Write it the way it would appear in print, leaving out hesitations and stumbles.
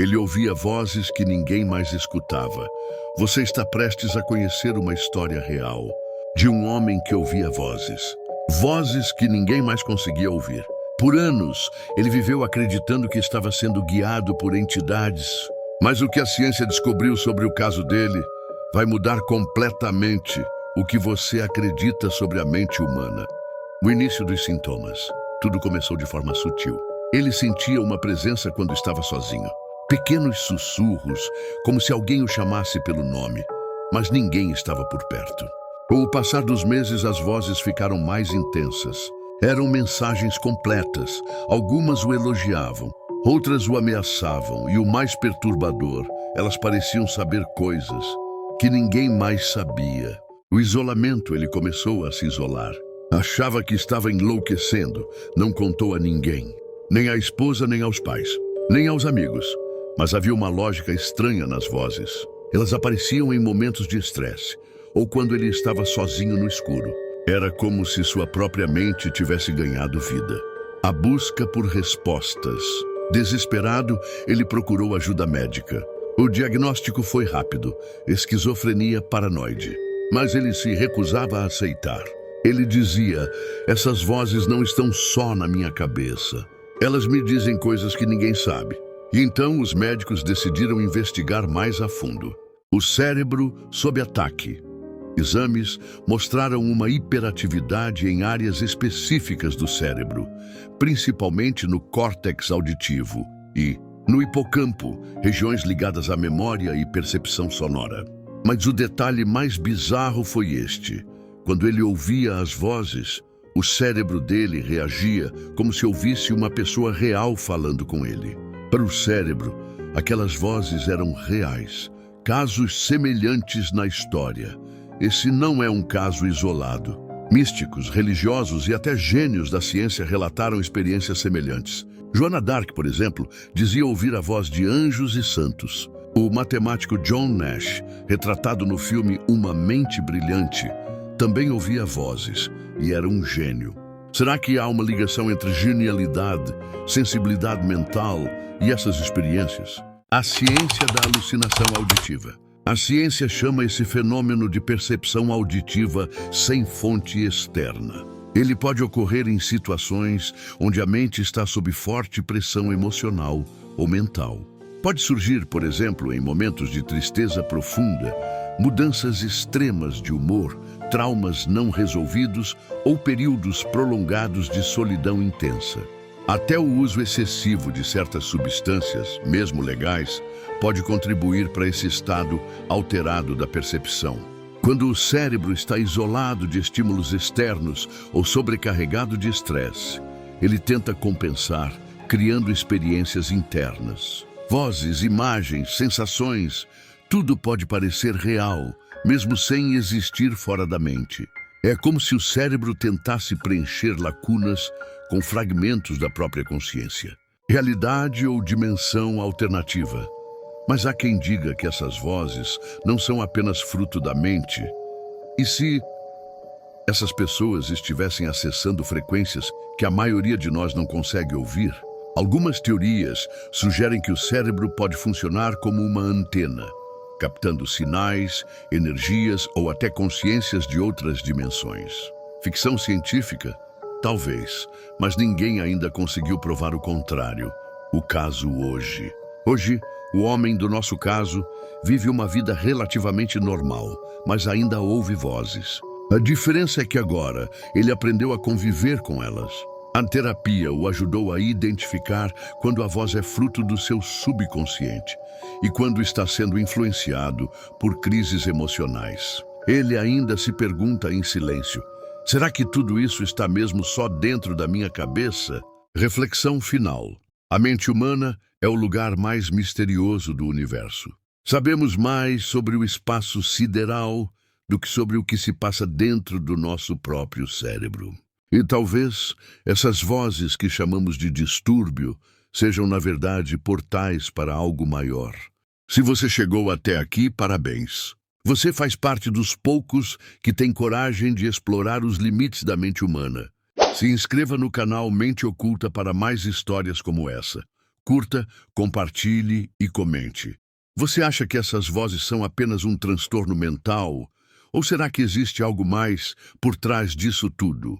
Ele ouvia vozes que ninguém mais escutava. Você está prestes a conhecer uma história real de um homem que ouvia vozes. Vozes que ninguém mais conseguia ouvir. Por anos, ele viveu acreditando que estava sendo guiado por entidades. Mas o que a ciência descobriu sobre o caso dele vai mudar completamente o que você acredita sobre a mente humana. O início dos sintomas. Tudo começou de forma sutil. Ele sentia uma presença quando estava sozinho. Pequenos sussurros, como se alguém o chamasse pelo nome, mas ninguém estava por perto. Com o passar dos meses, as vozes ficaram mais intensas. Eram mensagens completas. Algumas o elogiavam, outras o ameaçavam, e o mais perturbador, elas pareciam saber coisas que ninguém mais sabia. O isolamento, ele começou a se isolar. Achava que estava enlouquecendo, não contou a ninguém, nem à esposa, nem aos pais, nem aos amigos. Mas havia uma lógica estranha nas vozes. Elas apareciam em momentos de estresse, ou quando ele estava sozinho no escuro. Era como se sua própria mente tivesse ganhado vida. A busca por respostas. Desesperado, ele procurou ajuda médica. O diagnóstico foi rápido: esquizofrenia paranoide. Mas ele se recusava a aceitar. Ele dizia: essas vozes não estão só na minha cabeça. Elas me dizem coisas que ninguém sabe. E então os médicos decidiram investigar mais a fundo. O cérebro sob ataque. Exames mostraram uma hiperatividade em áreas específicas do cérebro, principalmente no córtex auditivo e no hipocampo, regiões ligadas à memória e percepção sonora. Mas o detalhe mais bizarro foi este. Quando ele ouvia as vozes, o cérebro dele reagia como se ouvisse uma pessoa real falando com ele. Para o cérebro, aquelas vozes eram reais, casos semelhantes na história. Esse não é um caso isolado. Místicos, religiosos e até gênios da ciência relataram experiências semelhantes. Joana d'Arc, por exemplo, dizia ouvir a voz de anjos e santos. O matemático John Nash, retratado no filme Uma Mente Brilhante, também ouvia vozes e era um gênio. Será que há uma ligação entre genialidade, sensibilidade mental e essas experiências? A ciência da alucinação auditiva. A ciência chama esse fenômeno de percepção auditiva sem fonte externa. Ele pode ocorrer em situações onde a mente está sob forte pressão emocional ou mental. Pode surgir, por exemplo, em momentos de tristeza profunda, mudanças extremas de humor, traumas não resolvidos ou períodos prolongados de solidão intensa. Até o uso excessivo de certas substâncias, mesmo legais, pode contribuir para esse estado alterado da percepção. Quando o cérebro está isolado de estímulos externos ou sobrecarregado de estresse, ele tenta compensar, criando experiências internas. Vozes, imagens, sensações, tudo pode parecer real, mesmo sem existir fora da mente. É como se o cérebro tentasse preencher lacunas com fragmentos da própria consciência. Realidade ou dimensão alternativa. Mas há quem diga que essas vozes não são apenas fruto da mente. E se essas pessoas estivessem acessando frequências que a maioria de nós não consegue ouvir? Algumas teorias sugerem que o cérebro pode funcionar como uma antena, captando sinais, energias ou até consciências de outras dimensões. Ficção científica? Talvez, mas ninguém ainda conseguiu provar o contrário. O caso hoje. Hoje, o homem do nosso caso vive uma vida relativamente normal, mas ainda ouve vozes. A diferença é que agora ele aprendeu a conviver com elas. A terapia o ajudou a identificar quando a voz é fruto do seu subconsciente e quando está sendo influenciado por crises emocionais. Ele ainda se pergunta em silêncio: será que tudo isso está mesmo só dentro da minha cabeça? Reflexão final. A mente humana é o lugar mais misterioso do universo. Sabemos mais sobre o espaço sideral do que sobre o que se passa dentro do nosso próprio cérebro. E talvez essas vozes que chamamos de distúrbio sejam, na verdade, portais para algo maior. Se você chegou até aqui, parabéns. Você faz parte dos poucos que têm coragem de explorar os limites da mente humana. Se inscreva no canal Mente Oculta para mais histórias como essa. Curta, compartilhe e comente. Você acha que essas vozes são apenas um transtorno mental? Ou será que existe algo mais por trás disso tudo?